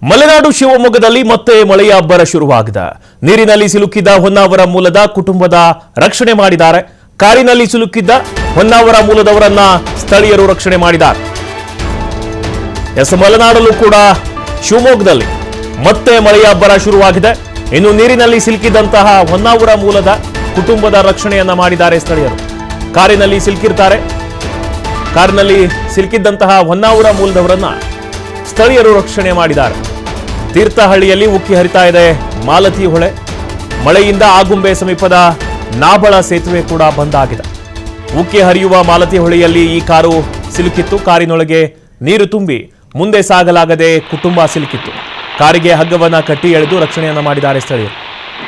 ಮಲೆನಾಡು ಶಿವಮೊಗ್ಗದಲ್ಲಿ ಮತ್ತೆ ಮಳೆಯ ಅಬ್ಬರ ಶುರುವಾಗಿದೆ. ನೀರಿನಲ್ಲಿ ಸಿಲುಕಿದ್ದ ಹೊನ್ನಾವರ ಮೂಲದ ಕುಟುಂಬದ ರಕ್ಷಣೆ ಮಾಡಿದ್ದಾರೆ. ಕಾರಿನಲ್ಲಿ ಸಿಲುಕಿದ್ದ ಹೊನ್ನಾವರ ಮೂಲದವರನ್ನ ಸ್ಥಳೀಯರು ರಕ್ಷಣೆ ಮಾಡಿದ್ದಾರೆ. ಮಲೆನಾಡಲ್ಲೂ ಕೂಡ ಶಿವಮೊಗ್ಗದಲ್ಲಿ ಮತ್ತೆ ಮಳೆಯ ಅಬ್ಬರ ಶುರುವಾಗಿದೆ. ಇನ್ನು ನೀರಿನಲ್ಲಿ ಸಿಲುಕಿದಂತಹ ಹೊನ್ನಾವರ ಮೂಲದ ಕುಟುಂಬದ ರಕ್ಷಣೆಯನ್ನ ಮಾಡಿದ್ದಾರೆ ಸ್ಥಳೀಯರು. ಕಾರಿನಲ್ಲಿ ಸಿಲುಕಿದ್ದಂತಹ ಹೊನ್ನಾವರ ಮೂಲದವರನ್ನ ಸ್ಥಳೀಯರು ರಕ್ಷಣೆ ಮಾಡಿದ್ದಾರೆ. ತೀರ್ಥಹಳ್ಳಿಯಲ್ಲಿ ಉಕ್ಕಿ ಹರಿತಾ ಇದೆ ಮಾಲತಿ ಹೊಳೆ. ಮಳೆಯಿಂದ ಆಗುಂಬೆ ಸಮೀಪದ ನಾಬಳ ಸೇತುವೆ ಕೂಡ ಬಂದ್ ಆಗಿದೆ. ಉಕ್ಕಿ ಹರಿಯುವ ಮಾಲತಿ ಹೊಳೆಯಲ್ಲಿ ಈ ಕಾರು ಸಿಲುಕಿತ್ತು. ಕಾರಿನೊಳಗೆ ನೀರು ತುಂಬಿ ಮುಂದೆ ಸಾಗಲಾಗದೆ ಕುಟುಂಬ ಸಿಲುಕಿತ್ತು. ಕಾರಿಗೆ ಹಗ್ಗವನ್ನ ಕಟ್ಟಿ ಎಳೆದು ರಕ್ಷಣೆಯನ್ನ ಮಾಡಿದ್ದಾರೆ ಸ್ಥಳೀಯರು.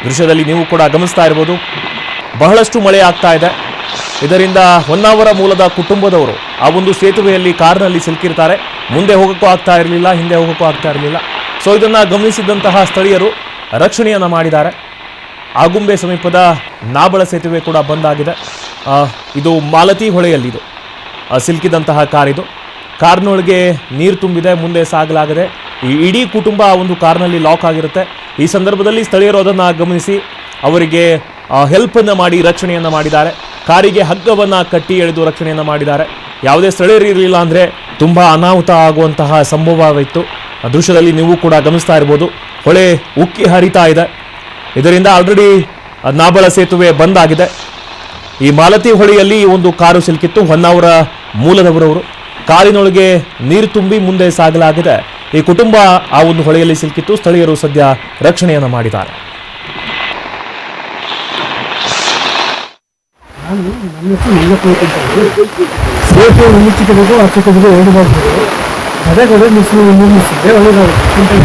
ದೃಶ್ಯದಲ್ಲಿ ನೀವು ಕೂಡ ಗಮನಿಸ್ತಾ ಇರಬಹುದು, ಬಹಳಷ್ಟು ಮಳೆ ಆಗ್ತಾ ಇದೆ. ಇದರಿಂದ ಹೊನ್ನಾವರ ಮೂಲದ ಕುಟುಂಬದವರು ಆ ಒಂದು ಸೇತುವೆಯಲ್ಲಿ ಕಾರಿನಲ್ಲಿ ಸಿಲುಕಿರ್ತಾರೆ. ಮುಂದೆ ಹೋಗೋಕ್ಕೂ ಆಗ್ತಾ ಇರಲಿಲ್ಲ, ಹಿಂದೆ ಹೋಗೋಕ್ಕೂ ಆಗ್ತಾ ಇರಲಿಲ್ಲ. ಸೊ ಇದನ್ನ ಗಮನಿಸಿದಂತಹ ಸ್ಥಳೀಯರು ರಕ್ಷಣೆಯನ್ನ ಮಾಡಿದ್ದಾರೆ. ಆಗುಂಬೆ ಸಮೀಪದ ನಾಬಳ ಸೇತುವೆ ಕೂಡ ಬಂದ್ ಆಗಿದೆ. ಇದು ಮಾಲತಿ ಹೊಳೆಯಲ್ಲಿ ಇದು ಸಿಲುಕಿದಂತಹ ಕಾರಿದು. ಕಾರ್ನೊಳಗೆ ನೀರು ತುಂಬಿದೆ, ಮುಂದೆ ಸಾಗಲಾಗದೆ ಈ ಇಡೀ ಕುಟುಂಬ ಒಂದು ಕಾರ್ನಲ್ಲಿ ಲಾಕ್ ಆಗಿರುತ್ತೆ. ಈ ಸಂದರ್ಭದಲ್ಲಿ ಸ್ಥಳೀಯರು ಅದನ್ನು ಗಮನಿಸಿ ಅವರಿಗೆ ಹೆಲ್ಪನ್ನು ಮಾಡಿ ರಕ್ಷಣೆಯನ್ನು ಮಾಡಿದ್ದಾರೆ. ಕಾರಿಗೆ ಹಗ್ಗವನ್ನು ಕಟ್ಟಿ ಎಳೆದು ರಕ್ಷಣೆಯನ್ನು ಮಾಡಿದ್ದಾರೆ. ಯಾವುದೇ ಸ್ಥಳೀಯರು ಇರಲಿಲ್ಲ ಅಂದರೆ ತುಂಬ ಅನಾಹುತ ಆಗುವಂತಹ ಸಂಭವವಿತ್ತು. ದೃಶ್ಯದಲ್ಲಿ ನೀವು ಕೂಡ ಗಮನಿಸ್ತಾ ಇರ್ಬೋದು, ಹೊಳೆ ಉಕ್ಕಿ ಹರಿತಾ ಇದೆ. ಇದರಿಂದ ಆಲ್ರೆಡಿ ನಾಬಳ ಸೇತುವೆ ಬಂದ್ ಆಗಿದೆ. ಈ ಮಾಲತಿ ಹೊಳೆಯಲ್ಲಿ ಒಂದು ಕಾರು ಸಿಲುಕಿತ್ತು. ಹೊನ್ನಾವರ ಮೂಲದವರವರು ಕಾರಿನೊಳಗೆ ನೀರು ತುಂಬಿ ಮುಂದೆ ಸಾಗಲಾಗಿದೆ. ಈ ಕುಟುಂಬ ಆ ಒಂದು ಹೊಳೆಯಲ್ಲಿ ಸಿಲುಕಿತ್ತು. ಸ್ಥಳೀಯರು ಸದ್ಯ ರಕ್ಷಣೆಯನ್ನು ಮಾಡಿದ್ದಾರೆ. ಸೇತುವೆ ಮುಚ್ಚಿಕಬೇಕು, ಹಚ್ಚಿಕಬೇಕು, ಎರಡು ಮಾಡ್ಬೋದು. ಅದೇ ಕಡೆ ನಿರ್ಮಿಸಿದ್ದೆ ಒಳ್ಳೆಯದಾಗುತ್ತೆ.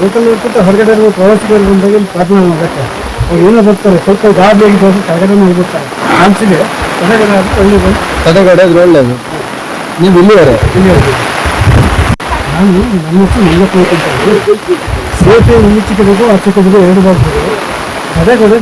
ಹೋಟೆಲ್ ಹೊರಗಡೆ ಪ್ರವಾಸಿಗರು ಬಂದಾಗ ಇಲ್ಲಿ ಪ್ರಾರ್ಥನೆ ಮಾಡಬೇಕು. ಅವ್ರು ಏನೋ ಬರ್ತಾರೆ, ಸ್ವಲ್ಪ ಗಾಡಿ ಹೋಗಿ ತಡೆಗಡೆ ಹೋಗ್ಬಿಡ್ತಾರೆ. ಅನ್ಸಿದೆ ತಡೆಗಡೆ ಆಗುತ್ತೆ, ಒಳ್ಳೆಯದು. ತಡೆಗಡೆ ಆದ್ರೆ ಒಳ್ಳೆಯದು. ನೀವು ಇಲ್ಲಿವರೆ ನಾನು ನನ್ನ ಹೆಸರು ಸೇತುವೆ ಮುಚ್ಚಿಕಬೇಕು, ಹಚ್ಚಿಕಬೇಕು, ಎರಡು ಮಾಡ್ಬೋದು. ಅದೇ ಕಡೆ